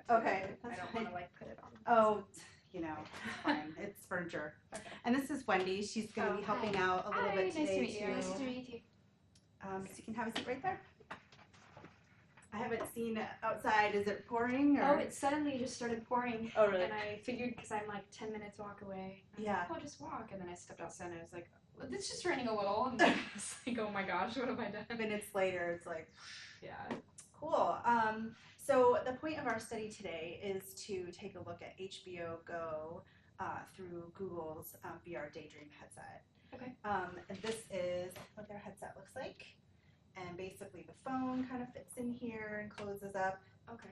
too. Okay, I that's don't fine. want to like put it on. Oh, you know, it's fine. It's furniture. Okay. And this is Wendy. She's going to be helping hi. out a little Hi, bit nice today to meet you. too. Nice to meet you. So you can have a seat right there. I haven't seen outside. Is it pouring? Or? Oh, it suddenly just started pouring. Oh, really? And I figured because I'm like 10 minutes walk away. Yeah. Like, oh, just walk. And then I stepped outside and I was like, well, it's just raining a little. And then I was like, oh my gosh, what have I done? Minutes later, it's like, yeah. Cool. So the point of our study today is to take a look at HBO Go through Google's VR Daydream headset. Okay. And this is what their headset looks like. And basically the phone kind of fits in here and closes up. Okay.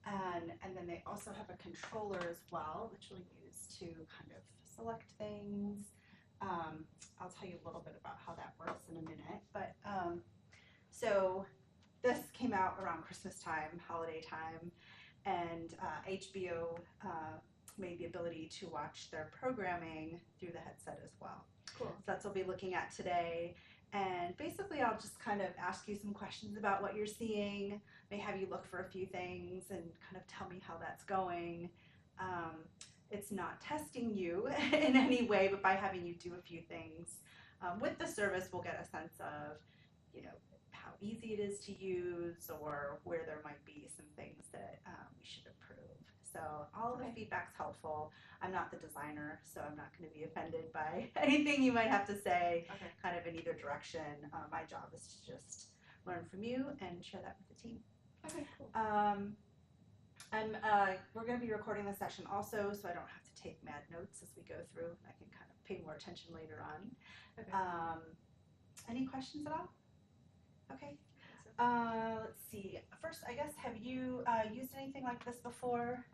And then they also have a controller as well, which we'll use to kind of select things. I'll tell you a little bit about how that works in a minute. But so this came out around Christmas time, holiday time, and HBO made the ability to watch their programming through the headset as well. Cool. So that's what we'll be looking at today. And basically, I'll just kind of ask you some questions about what you're seeing, may have you look for a few things and kind of tell me how that's going. It's not testing you in any way, but by having you do a few things with the service, we'll get a sense of, you know, how easy it is to use or where there might be some things that we should improve. So all of the feedback's helpful. I'm not the designer, so I'm not going to be offended by anything you might have to say kind of in either direction. My job is to just learn from you and share that with the team. Okay, cool. We're going to be recording the session also, so I don't have to take mad notes as we go through. I can kind of pay more attention later on. Okay. Any questions at all? Okay. Let's see. First, I guess, have you used anything like this before?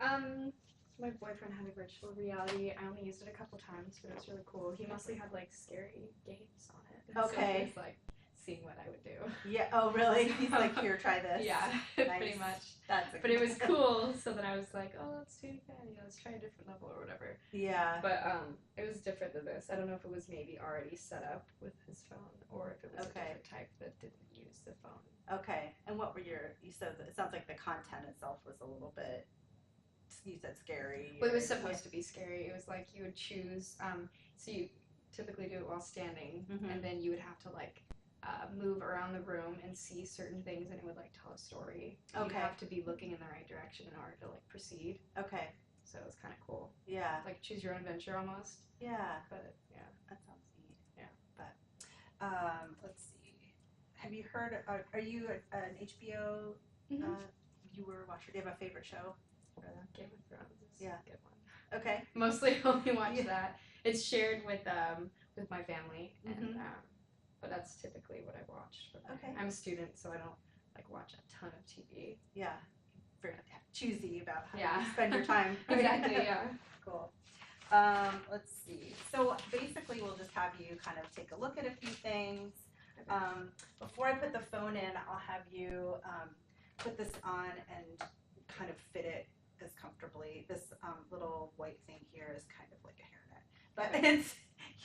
My boyfriend had a virtual reality. I only used it a couple times, but it was really cool. He mostly had like scary games on it. And Okay. So it was like seeing what I would do. Yeah. Oh, really? He's like, here, try this. Yeah, Nice. pretty much. That's. But it was cool. So then I was like, oh, let's do it again. You know, let's try a different level or whatever. Yeah. But it was different than this. I don't know if it was maybe already set up with his phone or if it was a different type that didn't use the phone. Okay. And what were you said it sounds like the content itself was a little bit, you said scary. Well, it was supposed to be scary. It was like you would choose, so you typically do it while standing, and then you would have to like move around the room and see certain things, and it would like tell a story. Okay. You have to be looking in the right direction in order to like proceed. Okay. So it was kind of cool. Yeah. Like choose your own adventure almost. Yeah. But yeah. That sounds neat. Yeah. But let's see. Have you heard? Are you an HBO viewer watcher? Do you have a favorite show? Game of Thrones is a good one. Okay. Mostly only watch that. It's shared with my family, and but that's typically what I watch. Okay. I'm a student, so I don't like watch a ton of TV. Yeah. Very choosy about how Yeah. you spend your time. Exactly. Yeah. Cool. Let's see. So basically, we'll just have you kind of take a look at a few things. Before I put the phone in, I'll have you put this on and kind of fit it as comfortably. This little white thing here is kind of like a hairnet, but it's,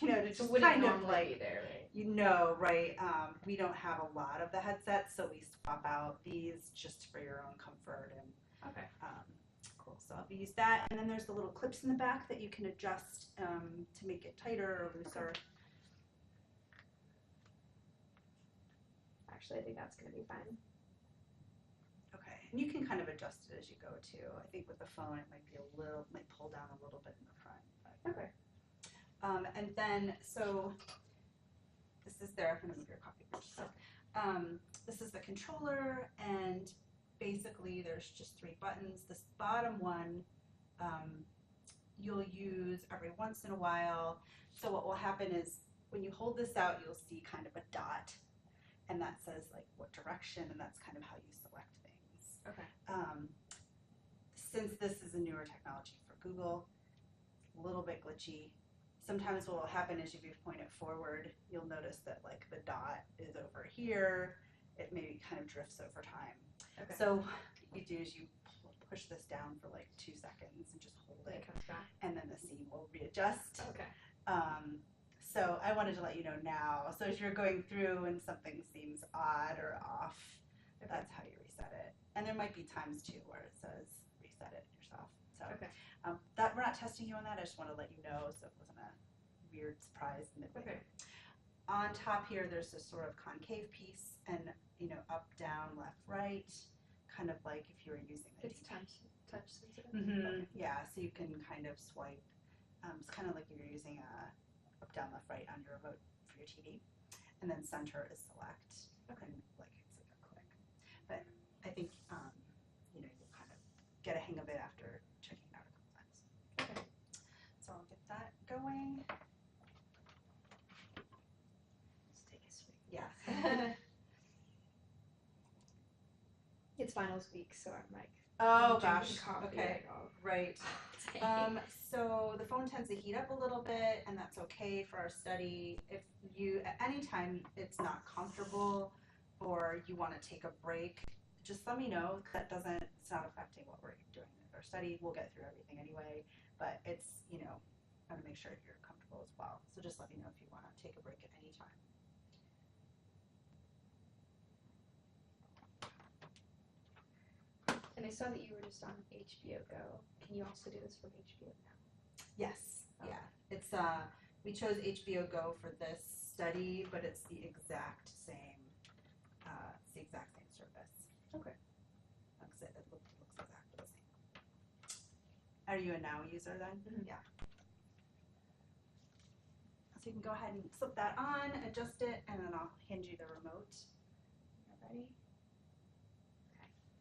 you know, it's just kind of like, there, right? you know, right? We don't have a lot of the headsets, so we swap out these just for your own comfort. And cool. So I'll use that, and then there's the little clips in the back that you can adjust to make it tighter or looser. Okay. Actually, I think that's going to be fine. Okay, and you can kind of adjust it as you go too. I think with the phone, it might be might pull down a little bit in the front. But. Okay. And then, so this is there. I'm gonna move your copy. So, this is the controller, and basically there's just 3 buttons. This bottom one, you'll use every once in a while. So what will happen is when you hold this out, you'll see kind of a dot, and that says like what direction, and that's kind of how you select things. Okay. Since this is a newer technology for Google, a little bit glitchy. Sometimes what will happen is if you point it forward, you'll notice that like the dot is over here. It maybe kind of drifts over time. Okay. So what you do is you push this down for like 2 seconds and just hold it. It comes back. And then the scene will readjust. Okay. So I wanted to let you know now. So if you're going through and something seems odd or off, that's how you reset it. And there might be times too where it says reset it. testing you on that. I just want to let you know so it wasn't a weird surprise midway. Okay. On top here, there's this sort of concave piece, and up, down, left, right, kind of like if you were using the It's touch sensitive. Okay. Yeah, so you can kind of swipe. It's kind of like if you're using up, down, left, right on your remote for your TV, and then center is select. Okay. And like it's like a click. But I think you'll kind of get a hang of it after checking it out a couple times. Okay. So I'll get that going. Let's take a swig. Yeah. It's finals week, so I'm like. Oh drinking gosh. Coffee, Okay. like, oh. Right. Dang. So the phone tends to heat up a little bit, and that's okay for our study. If you, at any time, it's not comfortable or you want to take a break, just let me know. It's not affecting what we're doing in our study. We'll get through everything anyway, but it's, I want to make sure you're comfortable as well. So just let me know if you want to take a break at any time. And I saw that you were just on HBO Go. Can you also do this from HBO Now? Yes. Oh. Yeah. It's we chose HBO Go for this study, but it's the exact same service. Okay. Like I said, it looks exactly the same. Are you a Now user then? Mhm. Yeah. So you can go ahead and slip that on, adjust it, and then I'll hand you the remote. You ready?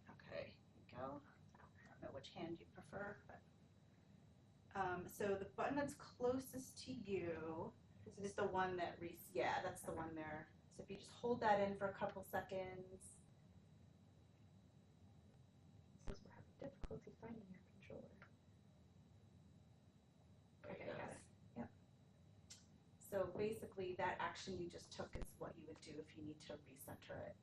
Okay, here you go. I don't know which hand you prefer, but so the button that's closest to you is the one that that's the one there. So if you just hold that in for a couple seconds. Says we're having difficulty finding your controller. There Okay, it got goes. it. Yep. So basically, that action you just took is what you would do if you need to recenter it.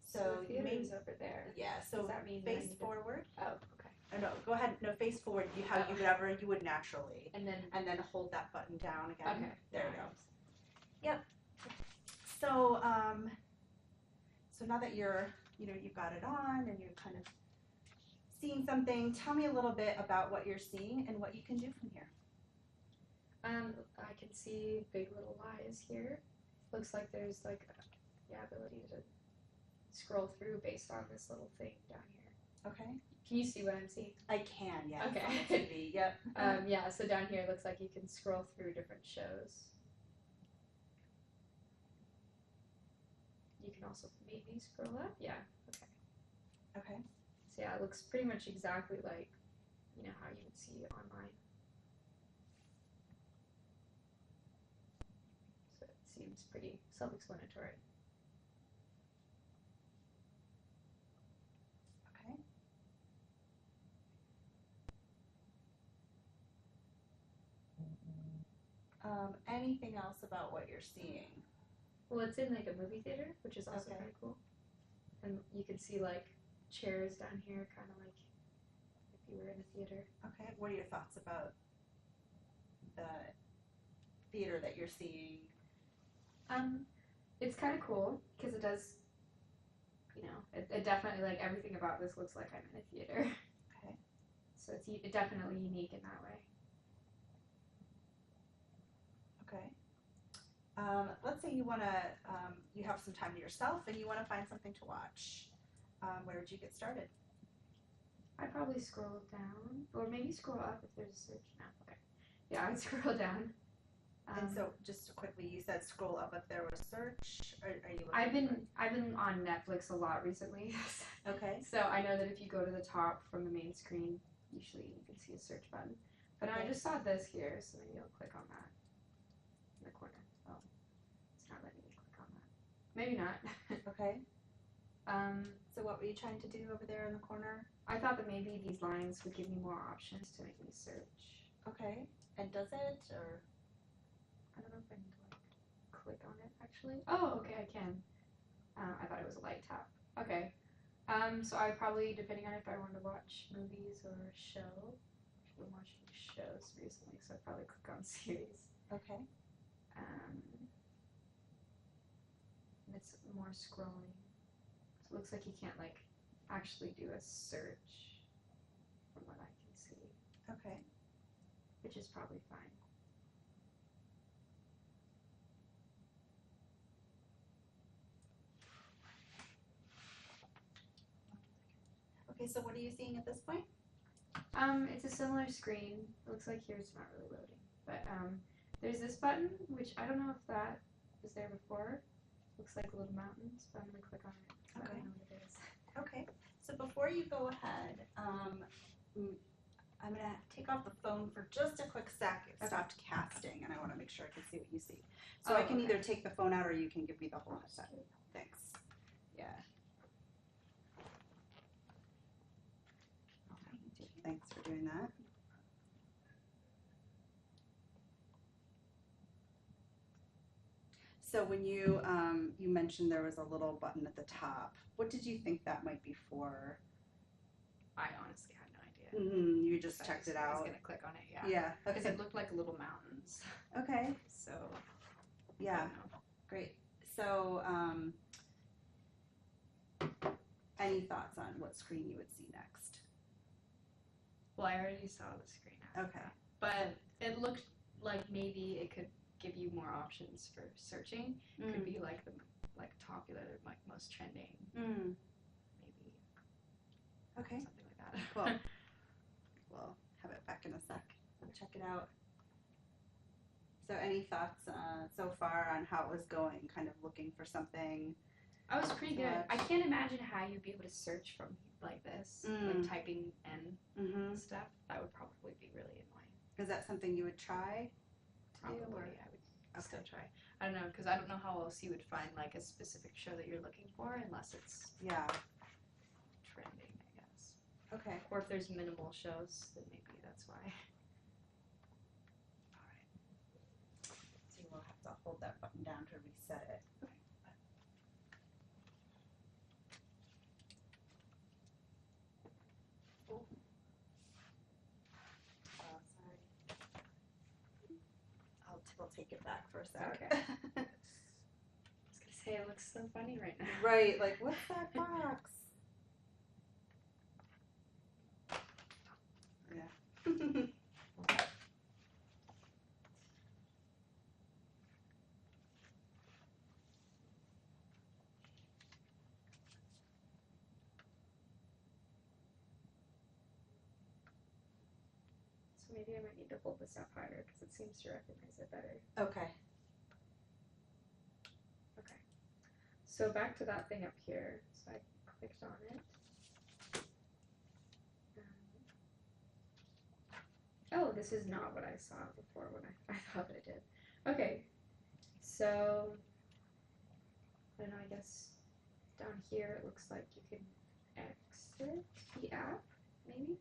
So the theater is over there. Yeah. So Does that mean that I face need to- forward. Oh, okay. Oh, no, go ahead. No, face forward. You would naturally, And then. and then hold that button down again. Okay. There you go. Yep. So so now that you've got it on and you're kind of seeing something, tell me a little bit about what you're seeing and what you can do from here. I can see Big Little Lies here. Looks like there's like ability to scroll through based on this little thing down here. Okay. Can you see what I'm seeing? I can, yeah. Okay. On the TV. Yep. Yeah, so down here it looks like you can scroll through different shows. You can also maybe scroll up. Yeah, okay. Okay. So yeah, it looks pretty much exactly like, how you would see it online. So it seems pretty self-explanatory. Okay. Anything else about what you're seeing? Well, it's in like a movie theater, which is also Okay. kind of cool. And you can see like chairs down here, kind of like if you were in a theater. Okay. What are your thoughts about the theater that you're seeing? It's kind of cool because it does, it definitely, like, everything about this looks like I'm in a theater. Okay. So it's definitely unique in that way. Okay. Let's say you you have some time to yourself and you want to find something to watch. Where would you get started? I'd probably scroll down, or maybe scroll up if there's a search now. Okay. Yeah, I'd scroll down. And so, just quickly, you said scroll up if there was search. Are you looking I've been on Netflix a lot recently. Okay. So I know that if you go to the top from the main screen, usually you can see a search button. But I Okay. just saw this here, so maybe I'll click on that in the corner. Oh, it's not letting me click on that. Maybe not. Okay. So what were you trying to do over there in the corner? I thought that maybe these lines would give me more options to make me search. Okay. And does it, or? I don't know if I need to like click on it actually. Oh, okay, I can. I thought it was a light tap. Okay. So I probably, depending on if I wanted to watch movies or a show, I've been watching shows recently, so I'd probably click on series. Okay. And it's more scrolling. So it looks like you can't like actually do a search from what I can see. Okay. Which which is probably fine. Okay, so what are you seeing at this point? It's a similar screen. It looks like here it's not really loading, but there's this button, which I don't know if that was there before. Looks like little mountains, but I'm gonna click on it. So Okay. I don't know what it is. Okay, so before you go ahead, I'm gonna take off the phone for just a quick sec. It stopped casting, and I want to make sure I can see what you see. So I can either take the phone out, or you can give me the whole headset. Thanks. Yeah. Thanks for doing that. So when you mentioned there was a little button at the top, what did you think that might be for? I honestly had no idea. You just checked it out. I was gonna click on it, yeah. Yeah. Because Okay. it looked like little mountains. Okay. So. Yeah. Great. So, any thoughts on what screen you would see next? Well, I already saw the screen. Okay. But it looked like maybe it could give you more options for searching. It could be like the popular, like most trending. Maybe. Okay. Something like that. Cool. We'll have it back in a sec. I'll check it out. So any thoughts so far on how it was going, kind of looking for something? I was pretty good. I can't imagine how you'd be able to search from like this, like typing N stuff. That would probably be really annoying. Is that something you would try? Probably, I would still try. I don't know, because I don't know how else you would find like a specific show that you're looking for unless it's trending, I guess. Okay. Or if there's minimal shows, then maybe that's why. All right. So we'll have to hold that button down to reset it. Okay. We'll take it back for a sec. Okay. I was gonna say it looks so funny right now. Right, like what's that box? Yeah. So maybe I might need to hold this up higher because it seems to recognize it better. Okay. Okay. So back to that thing up here. So I clicked on it. Oh, this is not what I saw before when I thought I did. Okay. So, I don't know, I guess down here it looks like you can exit the app, maybe?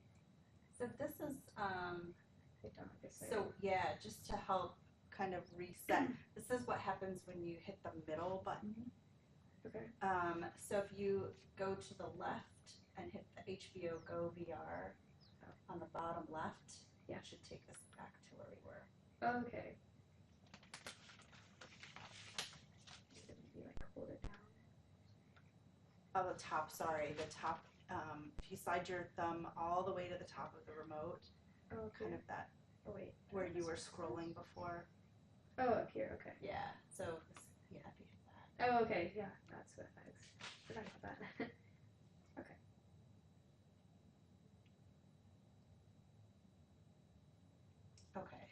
So this is, just to help kind of reset, this is what happens when you hit the middle button. Okay. So if you go to the left and hit the HBO Go VR on the bottom left, it should take us back to where we were. Okay. Maybe like hold it down. Oh, the top, sorry, the top, if you slide your thumb all the way to the top of the remote, kind of that, where you were scrolling before. Oh, up here, okay. Yeah, so, if you hit that. Oh, okay, yeah, that's what I forgot about that. Okay. Okay.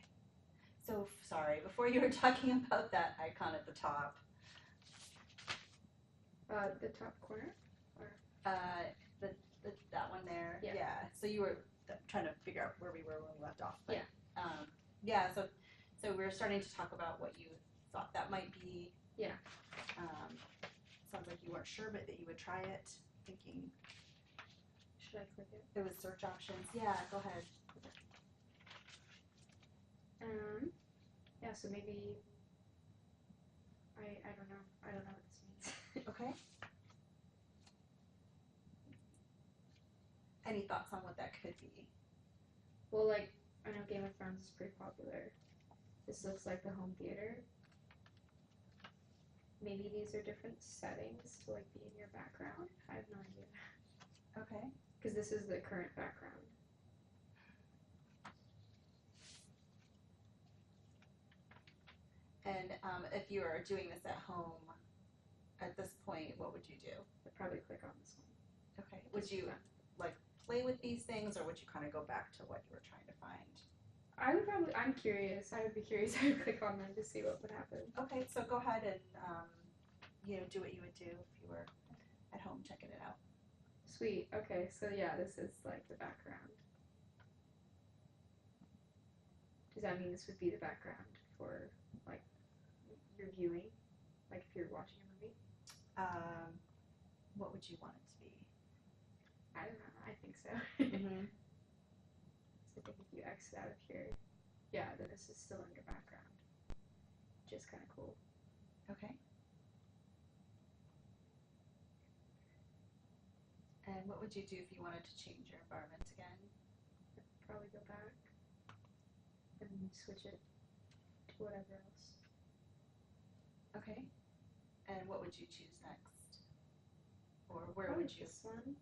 So, sorry, before you were talking about that icon at the top. The top corner? Or? That one there. Yeah. So you were trying to figure out where we were when we left off. But, so we were starting to talk about what you thought that might be. Yeah. Sounds like you weren't sure, but that you would try it. Thinking. Should I click it? It was search options. Yeah, go ahead. Yeah, so maybe I don't know. I don't know what this means. Okay. Any thoughts on what that could be? Well, like, I know Game of Thrones is pretty popular. This looks like the home theater. Maybe these are different settings to, like, be in your background. I have no idea. Okay. Because this is the current background. if you were doing this at home at this point, what would you do? I'd probably click on this one. Okay. Would you like play with these things, or would you kind of go back to what you were trying to find? I'm curious. I would be curious. I would click on them to see what would happen. Okay, so go ahead and do what you would do if you were at home checking it out. Sweet. Okay, so yeah, this is like the background. Does that mean this would be the background for like your viewing? Like if you're watching a movie? What would you want it to be? I don't know. I think so. Mm-hmm. So I think if you exit out of here, yeah, then this is still in your background, which is kind of cool. Okay. And what would you do if you wanted to change your environment again? Probably go back and switch it to whatever else. Okay. And what would you choose next? Or where Probably would you? This one.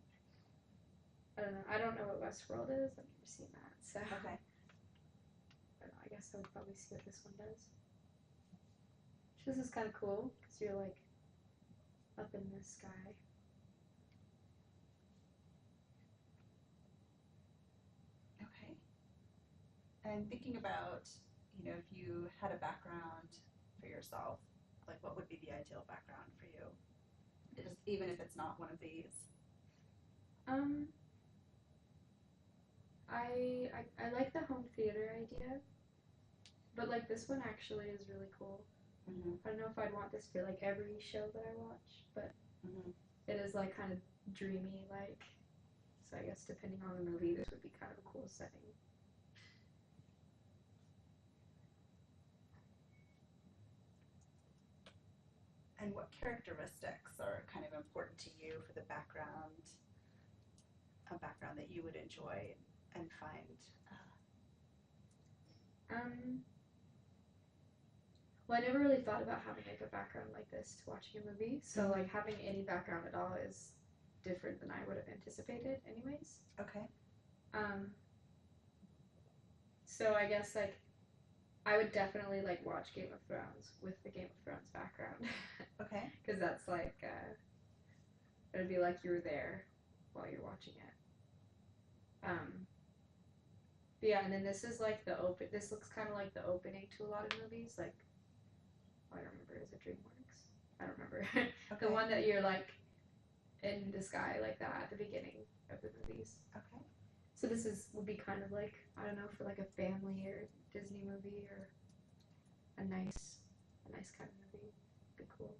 I don't know. I don't know what Westworld is. I've never seen that. So Okay. I don't know. I guess I would probably see what this one does. This is kind of cool because you're like up in the sky. Okay. And thinking about, if you had a background for yourself, like what would be the ideal background for you? Even if it's not one of these. I like the home theater idea, but like this one actually is really cool. Mm-hmm. I don't know if I'd want this for like every show that I watch, but Mm-hmm. it is like kind of dreamy, like. So I guess depending on the movie, this would be kind of a cool setting. And what characteristics are kind of important to you for the background, a background that you would enjoy and find? Well, I never really thought about having like a background like this to watching a movie. So Mhm. like having any background at all is different than I would have anticipated, anyways. Okay. So I guess like I would definitely like watch Game of Thrones with the Game of Thrones background. Okay. Because that's like it would be like you were there while you're watching it. But yeah, and then this is like the open. This looks kind of like the opening to a lot of movies. Like, I don't remember. Is it DreamWorks? I don't remember. Okay. The one that you're like in the sky like that at the beginning of the movies. Okay. So this would be kind of like, I don't know, for like a family or Disney movie or a nice kind of movie. It'd be cool.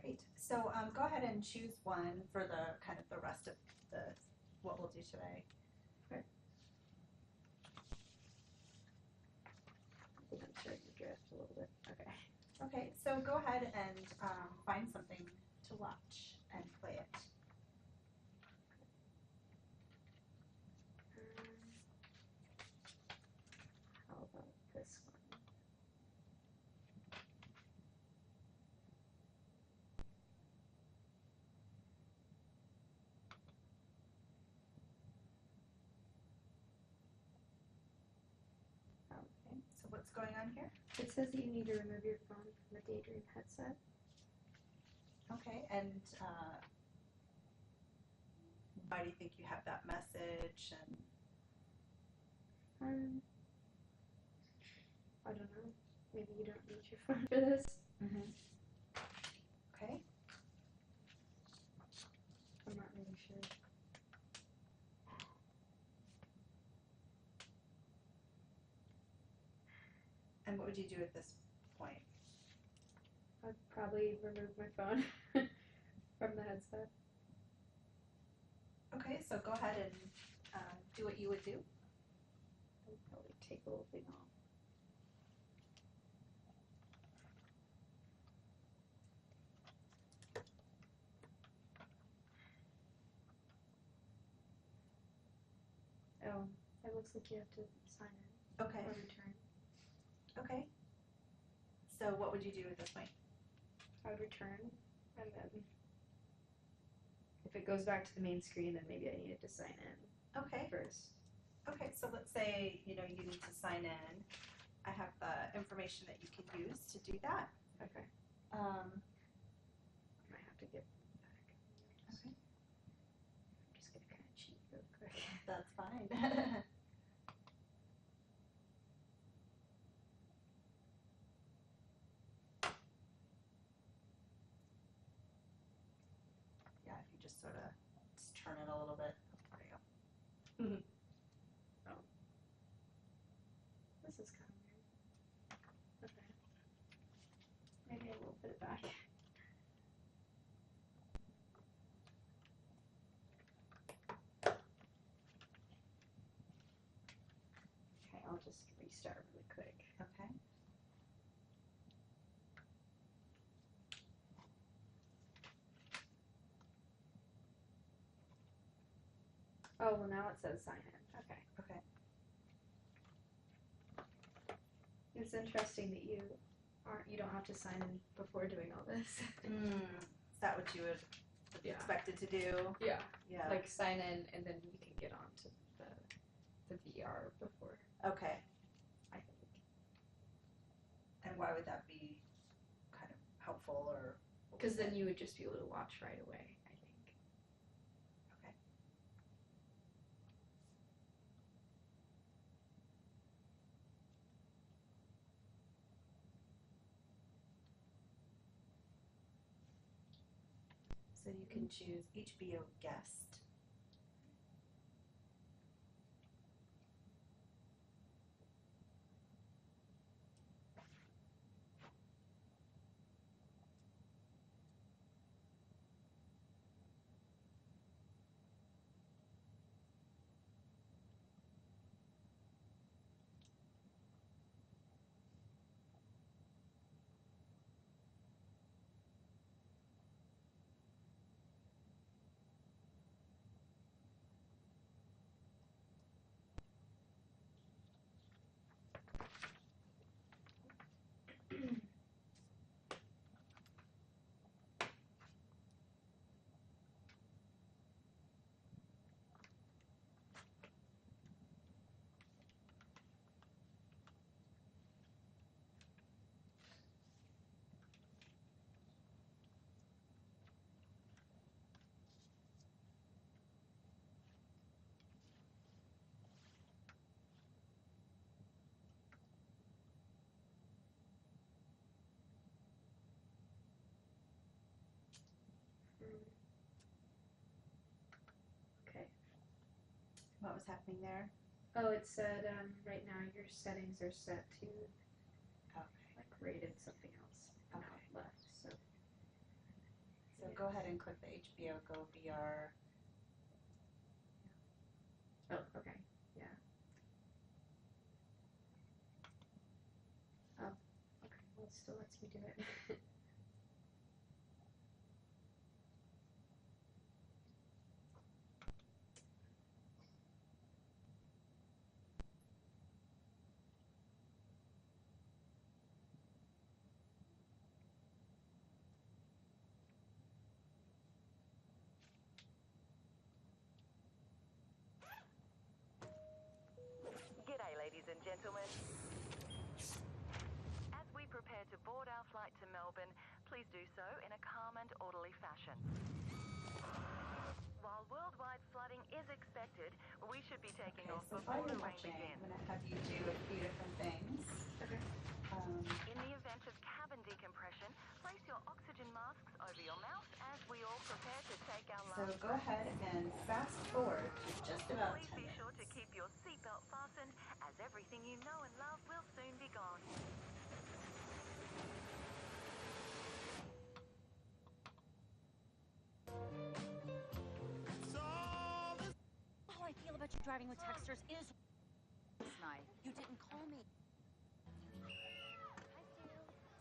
Great. So go ahead and choose one for the kind of the rest of what we'll do today. Okay. I think I'm starting to drift a little bit. Okay. Okay. So go ahead and find something to watch and play it. How about this one? Okay. So what's going on here? It says that you need to remove your phone from the Daydream headset. Okay. And why do you think you have that message? And I don't know. Maybe you don't need your phone for this. mm-hmm. Okay. I'm not really sure. And what would you do at this point? I'd probably remove my phone from the headset. Okay, so go ahead and do what you would do. I'd probably take the whole thing off. Oh, it looks like you have to sign in Okay. or return. Okay. So what would you do at this point? I would return, and then if it goes back to the main screen, then maybe I needed to sign in Okay. first. Okay, so let's say, you need to sign in I have the information that you can use to do that. Okay. Um, I might have to get back. Okay. I'm just gonna kind of cheat real quick. That's fine. Yeah, if you just sort of just turn it a little bit. There you go. This is kind of weird. Okay. Maybe I will put it back. Okay, I'll just restart really quick. Okay. Oh, well now it says sign in. Okay. Okay. It's interesting that you don't have to sign in before doing all this. Is that what you would Yeah. expected to do? Yeah. Yeah. Like sign in and then you can get on to the VR before, Okay. I think. And why would that be kind of helpful or? Because then you would just be able to watch right away, I think. Okay. So you can choose HBO guest. Okay. What was happening there? Oh, it said right now your settings are set to Okay. like rated something else. Okay. Left. So So go ahead and click the HBO Go VR. oh, okay. Yeah. Oh, okay. Well, it still lets me do it. G'day, ladies and gentlemen. As we prepare to board our flight to Melbourne, please do so in a calm and orderly fashion. While worldwide flooding is expected, we should be taking Okay, off so while before you're the rain watching, begins. I'm going to have you do a few different things. Okay. In the event of cabin decompression, place your oxygen masks over your mouth as we all prepare to take our So last go breath. ahead and fast forward to just about Please 10 be sure minutes. to keep your seatbelt fastened, as everything you know and love will soon be gone. How I feel about you driving with texters is night. You didn't call me.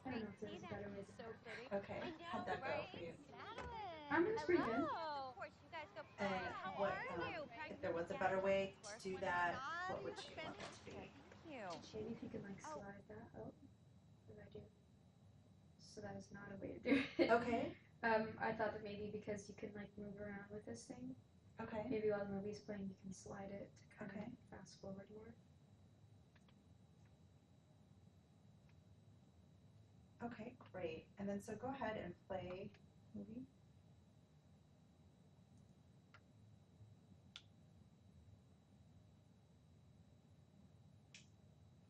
I don't know if there's a better way to do it. pretty. Okay, how'd that go for you? It's pretty good. Of course, you guys go play. And How what, are you? if there was a better way to do that, what would you want it to be? Thank you. Maybe if you could like Oh. slide that. Oh, what did I do? So that is not a way to do it. Okay, I thought that maybe because you can like move around with this thing, okay, maybe while the movie's playing, you can slide it to kind Okay. of fast forward more. Okay, great. And then so go ahead and play movie.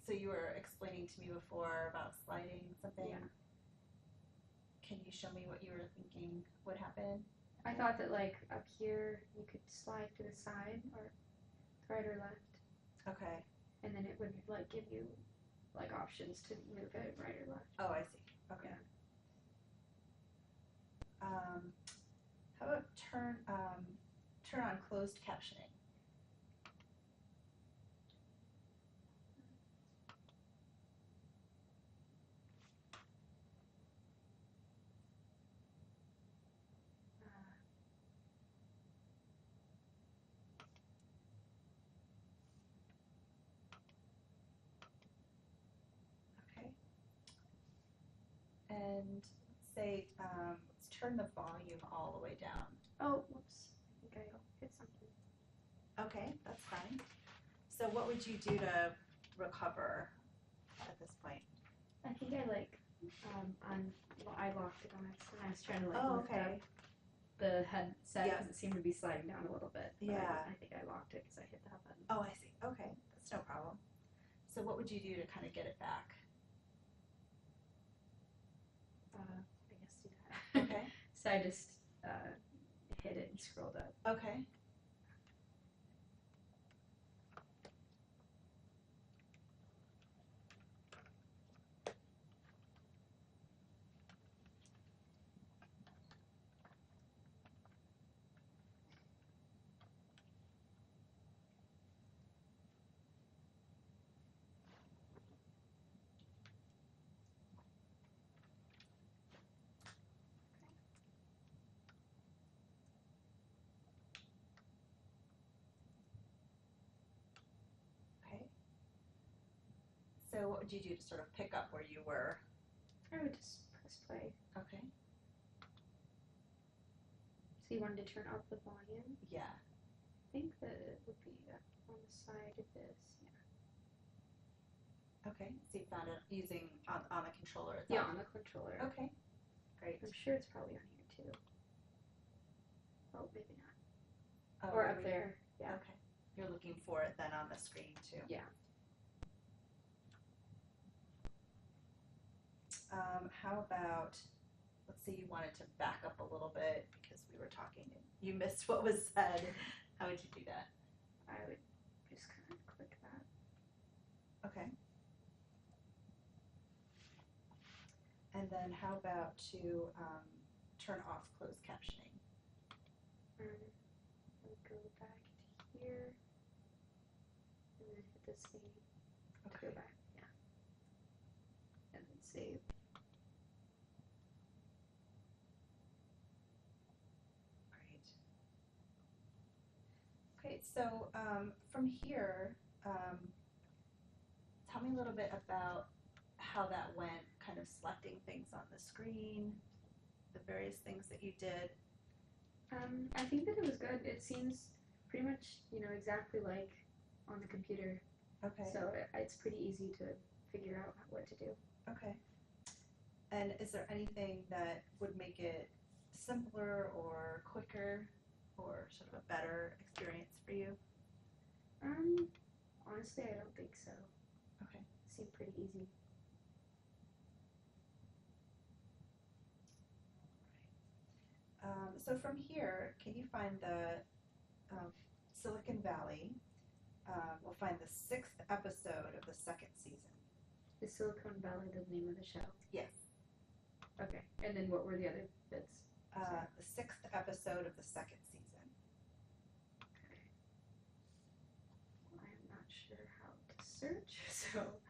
So you were explaining to me before about sliding something. Yeah. Can you show me what you were thinking would happen? I thought that like up here you could slide to the side or right or left, Okay. and then it would like give you like options to move it right or left. Oh, I see. Okay. Yeah. How about turn on closed captioning? Okay. And say let's turn the volume all the way down. Oh, whoops! I think I hit something. Okay, that's fine. So what would you do to recover at this point? I think I like I locked it on accident. I was trying to like Oh, lift okay. up the headset Yeah. because it seemed to be sliding down a little bit. But Yeah. I think I locked it because I hit that button. Oh, I see. Okay, that's no problem. So what would you do to kind of get it back? I guess do that. Okay. So I just hit it and scrolled up. Okay. Okay. So what would you do to sort of pick up where you were? I would just press play. Okay. So you wanted to turn up the volume? Yeah. I think that it would be on the side of this. Yeah. Okay. So you found it using on the controller itself? Yeah, on the controller. Okay. Great. I'm sure it's probably on here too. Oh, maybe not. Oh, Or up there. Yeah. Okay. You're looking for it then on the screen too. Yeah. How about, let's say you wanted to back up a little bit because we were talking and you missed what was said. How would you do that? I would just kind of click that. Okay. And then how about to turn off closed captioning? I would go back to here and then hit this thing to go back. Yeah. And then save. Great. Okay, so from here, tell me a little bit about how that went, kind of selecting things on the screen, the various things that you did. I think that it was good. It seems pretty much, exactly like on the computer. Okay. So it's pretty easy to figure out what to do. Okay. And is there anything that would make it simpler or quicker or sort of a better experience for you? Honestly, I don't think so. Okay. It seemed pretty easy. So from here, can you find the Silicon Valley? We'll find the 6th episode of the 2nd season. Is Silicon Valley the name of the show? Yes. Okay. And then what were the other bits? The 6th episode of the 2nd season. Okay. I am not sure how to search, so I'll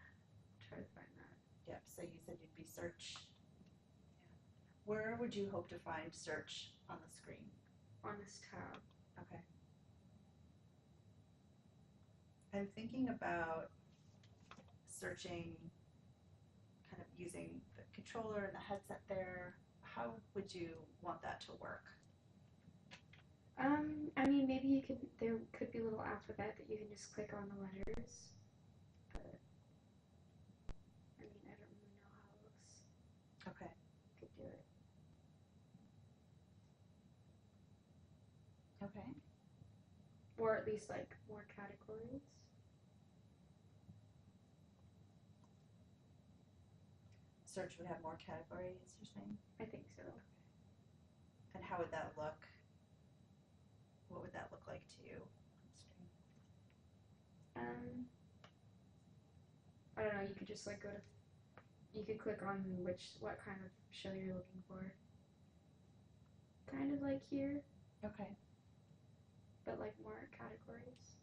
try to find that. Yep, so you said you'd be search. Where would you hope to find search on the screen? On this tab. Okay. I'm thinking about searching, kind of using the controller and the headset there. How would you want that to work? I mean, maybe there could be a little alphabet that you can just click on the letters. But, I mean, I don't really know how it looks. Okay. could do it. Okay. Or at least like more categories. Search would have more categories, you're saying? I think so. And how would that look? What would that look like to you? I don't know, you could just like you could click on what kind of show you're looking for. Kind of like here, Okay. but like more categories.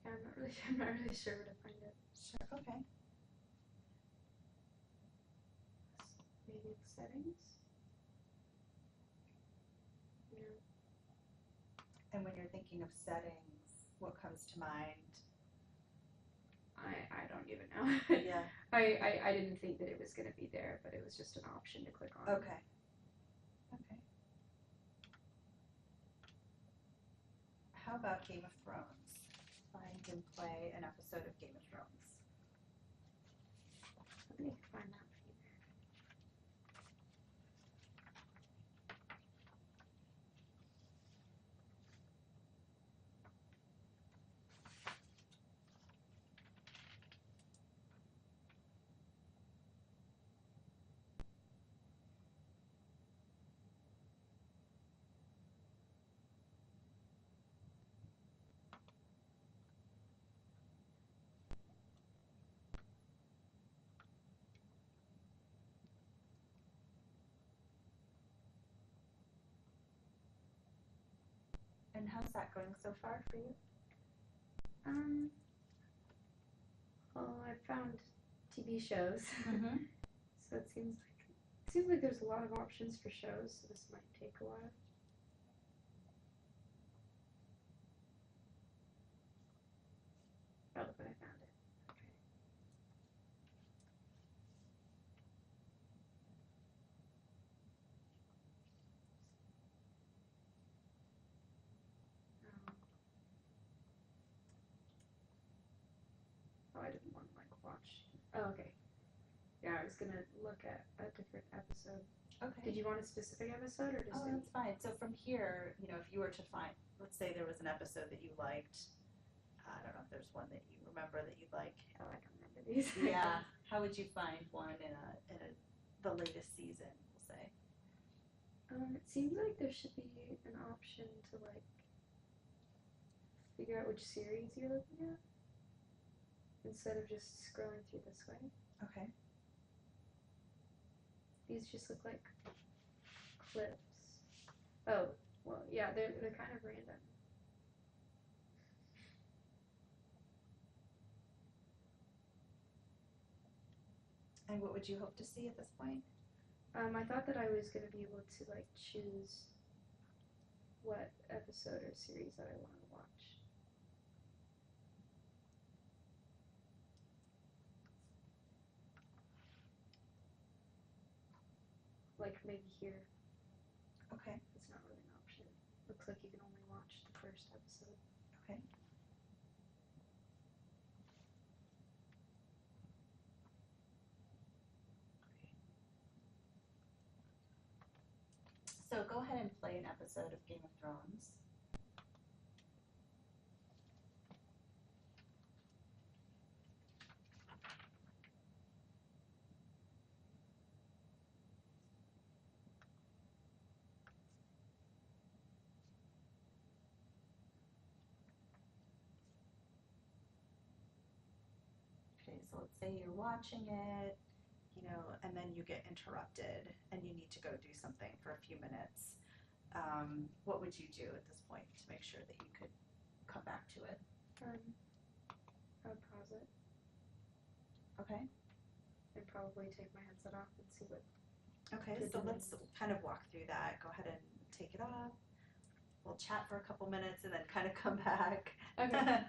Yeah, I'm not really sure where to find it. Sure. Okay. Maybe it's settings? No. And when you're thinking of settings, what comes to mind? I don't even know. Yeah. I didn't think that it was going to be there, but it was just an option to click on. Okay. Okay. How about Game of Thrones? Find and play an episode of Game of Thrones. Let me find that for you. And how's that going so far for you? Well, I found TV shows. Mm-hmm. So it seems like there's a lot of options for shows, so this might take a while. Oh, but I found it. Okay. Oh, I didn't want to like watch. Oh, okay. Yeah, I was gonna look at a different episode. Okay. Did you want a specific episode or just Oh, that's fine. So from here, if you were to find, let's say there was an episode that you liked, I don't know if there's one that you remember that you'd like. Oh, I don't remember these. Yeah. How would you find one in the latest season, we'll say? It seems like there should be an option to like figure out which series you're looking at instead of just scrolling through this way. Okay. These just look like clips. Oh, well, yeah, they're kind of random. And what would you hope to see at this point? I thought that I was gonna be able to like choose what episode or series that I want to watch. Like maybe here. Okay. It's not really an option. Looks like you can only watch the first episode. Okay. So go ahead and play an episode of Game of Thrones. Okay, so let's say you're watching it, and then you get interrupted and you need to go do something for a few minutes. What would you do at this point to make sure that you could come back to it? I would pause it Okay. and probably take my headset off and see what. Okay, so let's kind of walk through that. Go ahead and take it off. we'll chat for a couple minutes and then kind of come back. Okay.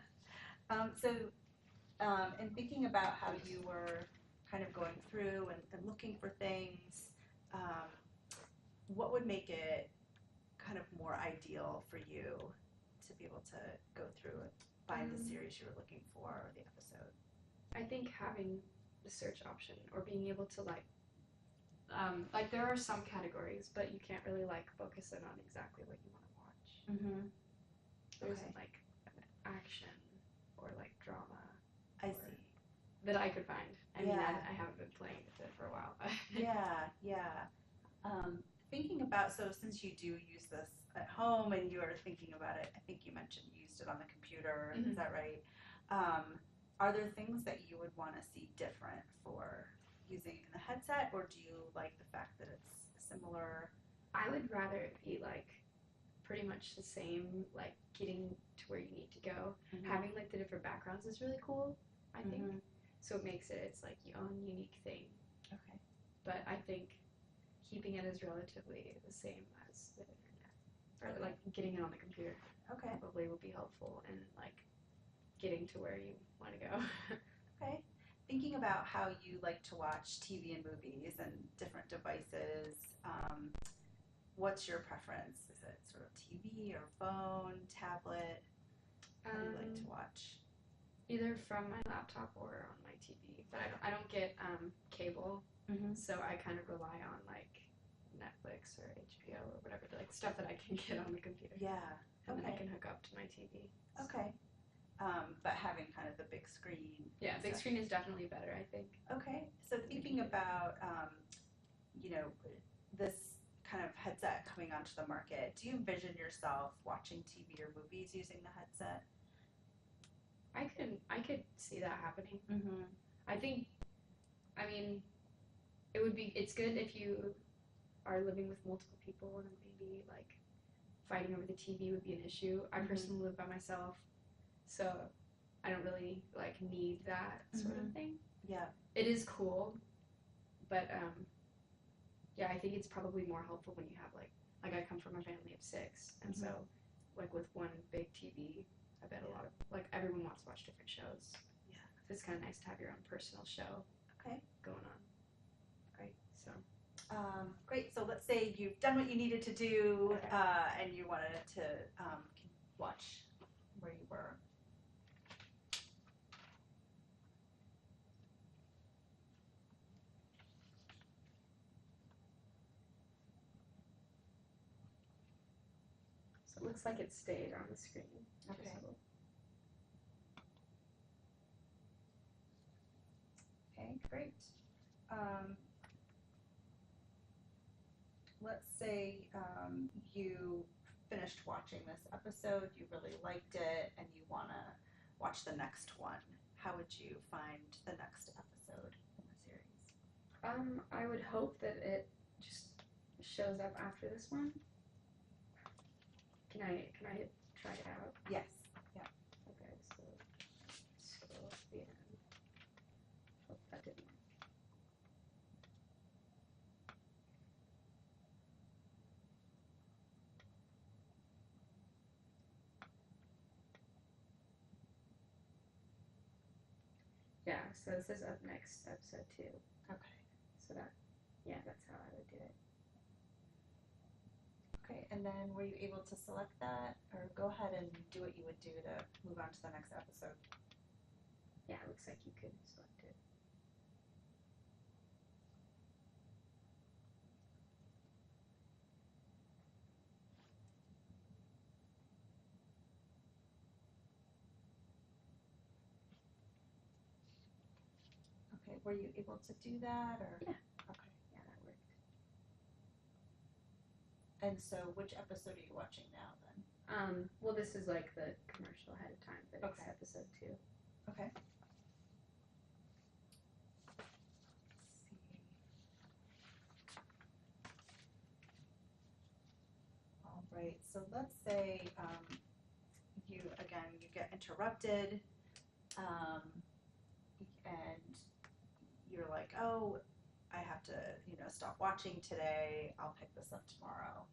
In thinking about how you were kind of going through and looking for things, what would make it kind of more ideal for you to be able to go through and find the series you were looking for or the episode? I think having the search option or being able to like there are some categories, but you can't really like focus in on exactly what you want to watch. Mm-hmm. There Okay. isn't like action or like drama I see. that I could find. I mean, Yeah. I haven't been playing with it for a while. Yeah. Thinking about, so since you do use this at home and you are thinking about it, I think you mentioned you used it on the computer, is that right? Are there things that you would want to see different for using it in the headset, or do you like the fact that it's similar? I would rather it be like pretty much the same, like getting to where you need to go. Mm-hmm. Having like the different backgrounds is really cool, I think. Mm-hmm. So it makes it's like your own unique thing. Okay. But I think keeping it as relatively the same as the internet, or Okay. like getting it on the computer, Okay. probably will be helpful in like getting to where you want to go. Okay. Thinking about how you like to watch TV and movies and different devices, what's your preference? Is it sort of TV or phone, tablet? How do you like to watch? Either from my laptop or on my TV, but I don't get cable, so I kind of rely on like Netflix or HBO or whatever, like stuff that I can get on the computer. Yeah. And then I Okay. can hook up to my TV. Okay. But having kind of the big screen. Yeah, big screen is definitely better, I think. Okay. So thinking about, this kind of headset coming onto the market, do you envision yourself watching TV or movies using the headset? I could see that happening. Mm-hmm. I think, I mean, it's good if you are living with multiple people and maybe like fighting over the TV would be an issue. I personally live by myself, so I don't really like need that sort of thing. Yeah. It is cool, but yeah, I think it's probably more helpful when you have like I come from a family of 6, and so like with one big TV, I bet a lot of like everyone wants to watch different shows. Yeah. So it's kind of nice to have your own personal show. Okay. Going on. Right. So. Great. So let's say you've done what you needed to do, Okay. and you wanted to watch where you were. So it looks like it stayed on the screen. Okay. Okay, great. Let's say you finished watching this episode, you really liked it, and you want to watch the next one. How would you find the next episode in the series? I would hope that it just shows up after this one. Can I try it out? Yes. Yeah. Okay, so scroll to the end. Oh, that didn't work. Yeah, so this is up next, episode 2. Okay. So that's how I would do it. Okay, and then were you able to select that, or go ahead and do what you would do to move on to the next episode? Yeah, it looks like you could select it. Okay, were you able to do that, or? Yeah. Okay. Yeah, that worked. And so, which episode are you watching now, then? Well, this is like the commercial ahead of time, but it's Okay. episode 2. Okay. All right, so let's say you get interrupted, and you're like, oh, I have to, stop watching today. I'll pick this up tomorrow.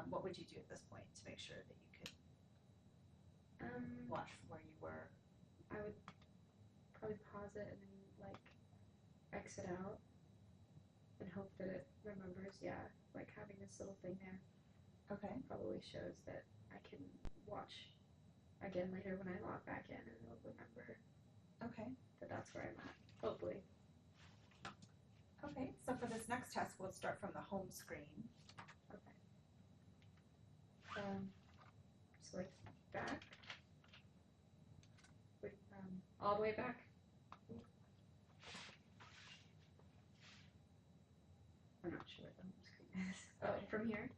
what would you do at this point to make sure that you could Um, watch from where you were? I would probably pause it and then like exit out and hope that it remembers. Yeah, like having this little thing there Okay. probably shows that I can watch again later when I log back in, and it'll remember Okay. that that's where I'm at. Hopefully. Okay. So for this next test, we'll start from the home screen. Okay. So like back. Wait, all the way back. I'm not sure what the home screen is. Oh, from here.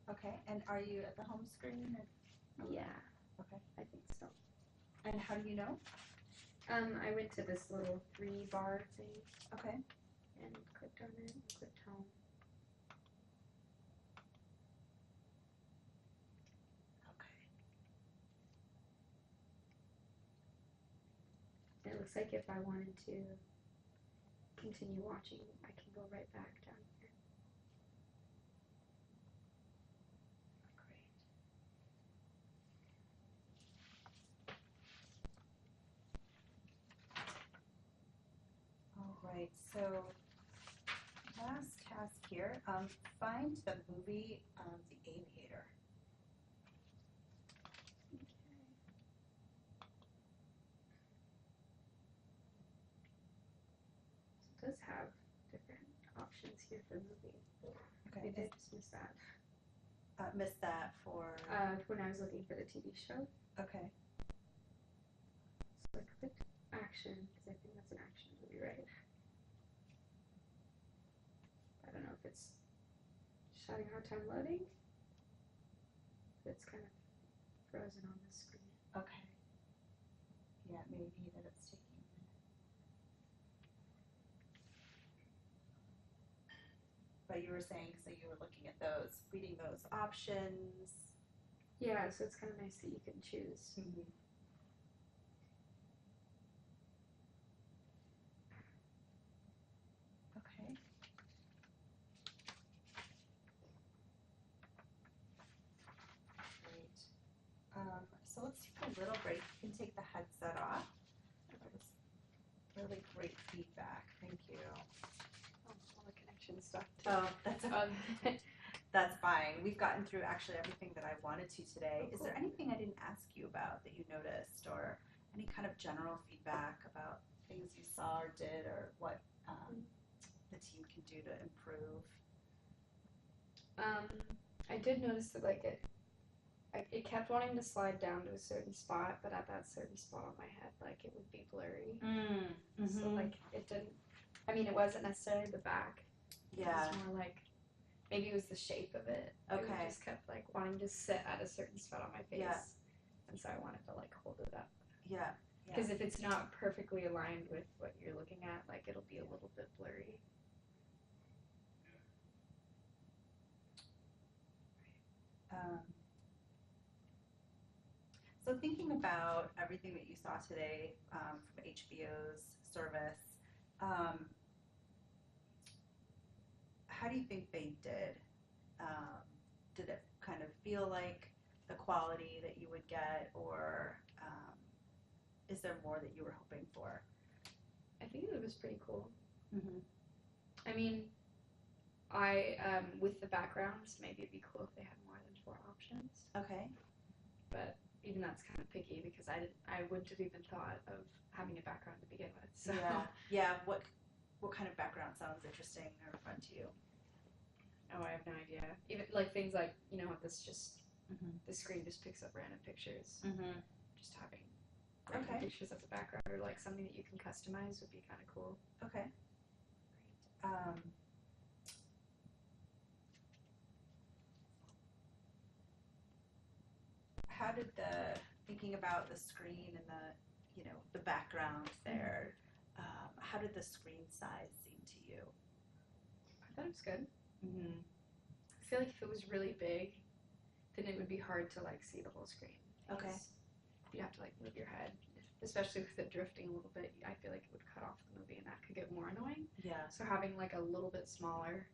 Okay. And are you at the home screen? Yeah. Okay. I think so. And how do you know? I went to this little 3-bar thing Okay. and clicked on it and clicked home. Okay. And it looks like if I wanted to continue watching, I can go right back down here. Great. All right. So last task here. Find the movie The Aviator. So it does have different options here for movie. Okay. Maybe I just missed that. Missed that for. When I was looking for the TV show. Okay. So I clicked action because I think that's an action movie, right? I don't know if it's just having a hard time loading. It's kind of frozen on the screen. Okay. Yeah, maybe that it's taking a minute. But you were saying, so you were looking at those, reading those options. Yeah, so it's kind of nice that you can choose. Mm-hmm. Okay. Great. So let's take a little break. You can take the headset off. That was really great feedback. Thank you. Oh, all the connection stuff. Oh, that's Um, that's fine. We've gotten through actually everything that I wanted to today. Oh, Is there cool. anything I didn't ask you about that you noticed, or any kind of general feedback about things you saw or did, or what the team can do to improve? I did notice that like it kept wanting to slide down to a certain spot, but at that certain spot on my head, like it would be blurry. Mm-hmm. So like it didn't. I mean, it wasn't necessarily the back. Yeah. It was more like maybe it was the shape of it. Okay. It just kept like wanting to sit at a certain spot on my face. Yeah. And so I wanted to like hold it up. Yeah. Because if it's not perfectly aligned with what you're looking at, like it'll be a little bit blurry. So thinking about everything that you saw today from HBO's service, how do you think they did? Did it kind of feel like the quality that you would get, or is there more that you were hoping for? I think it was pretty cool. Mm-hmm. I mean, with the backgrounds, maybe it'd be cool if they had more than 4 options. Okay. But even that's kind of picky because I wouldn't have even thought of having a background to begin with. So Yeah. What kind of background sounds interesting or fun to you? oh, I have no idea. Even like things like this just Mm-hmm. the screen just picks up random pictures. Mm-hmm. Just having random Okay. pictures as a background or like something that you can customize would be kind of cool. Okay. How did thinking about the screen and the background there, how did the screen size seem to you? I thought it was good. Mm-hmm. I feel like if it was really big, then it would be hard to like see the whole screen. Okay. You have to like move your head if especially with it drifting a little bit, I feel like it would cut off the movie and that could get more annoying. Yeah. So having like a little bit smaller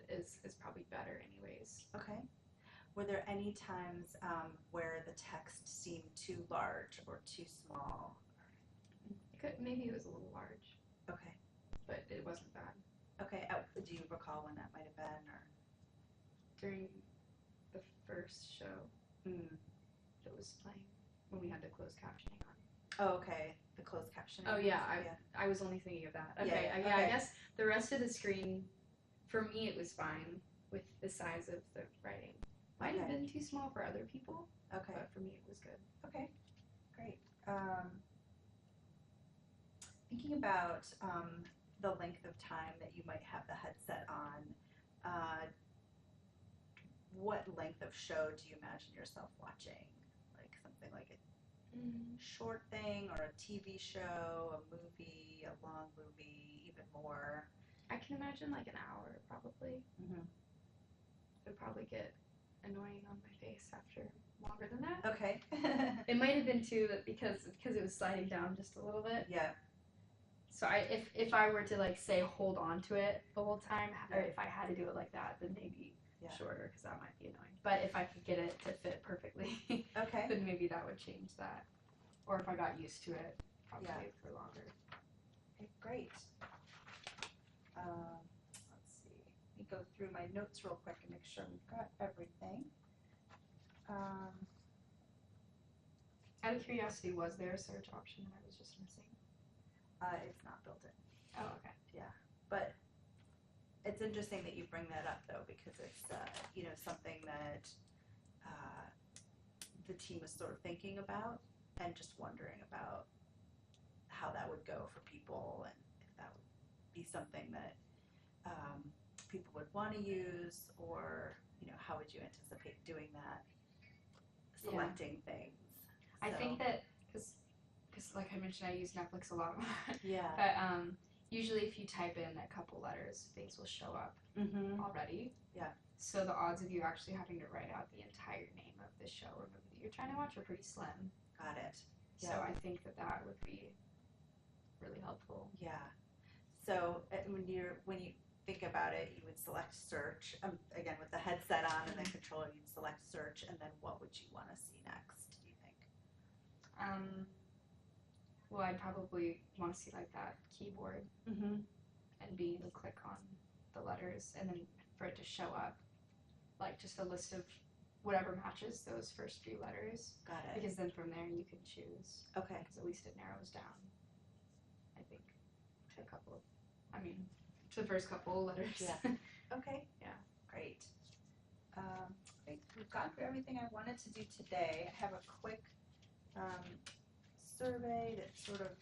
is probably better anyways. Okay. Were there any times where the text seemed too large or too small? Maybe it was a little large. Okay. But it wasn't bad. Okay. Do you recall when that might have been, or during the first show that was playing when we had the closed captioning on? Oh, okay. The closed captioning. Oh yeah, I was only thinking of that. Okay, Yeah. I guess the rest of the screen, for me, it was fine with the size of the writing. Might have been too small for other people. Okay. But for me, it was good. Okay. Great. Thinking about the length of time that you might have the headset on, what length of show do you imagine yourself watching? Like something like a short thing, or a TV show, a movie, a long movie, even more? I can imagine like an hour probably. Mm-hmm. It would probably get annoying on my face after longer than that. Okay. It might have been too that because it was sliding down just a little bit. Yeah. So if I were to like say hold on to it the whole time, or if I had to do it like that, then maybe shorter, because that might be annoying. But if I could get it to fit perfectly, okay, then maybe that would change that. Or if I got used to it, probably for longer. Okay, great. Let's see. Let me go through my notes real quick and make sure we've got everything. Out of curiosity, was there a search option that I was just missing? It's not built in. Oh, okay. Yeah, but it's interesting that you bring that up, though, because it's something that the team was sort of thinking about and just wondering about how that would go for people, and if that would be something that people would want to use, or how would you anticipate doing that, selecting things. I think that because like I mentioned, I use Netflix a lot. Yeah. But usually if you type in a couple letters, things will show up already. Yeah. So the odds of you actually having to write out the entire name of the show or movie that you're trying to watch are pretty slim. Got it. So I think that would be really helpful. Yeah. So when you think about it, you would select search, again with the headset on and the controller, you'd select search, and then what would you want to see next, do you think? Well, I'd probably want to see like that keyboard and be able to click on the letters, and then for it to show up like just a list of whatever matches those first few letters. Got it. Because then from there you can choose. Okay. Because at least it narrows down, I think, to the first couple letters. Yeah. Okay. Yeah. Great. Great. We've gone through everything I wanted to do today. I have a quick survey that sort of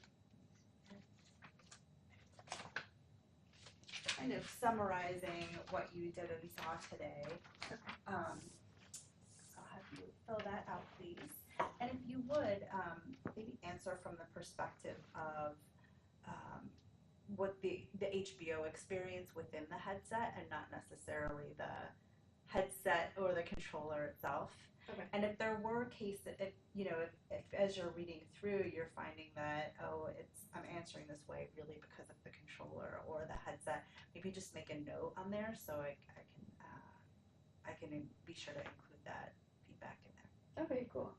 kind of summarizing what you did and saw today. I'll have you fill that out, please. And if you would, maybe answer from the perspective of what the HBO experience within the headset, and not necessarily the headset or the controller itself. Okay. And if there were cases, if as you're reading through, you're finding that, I'm answering this way really because of the controller or the headset, maybe just make a note on there so I can be sure to include that feedback in there. Okay, cool.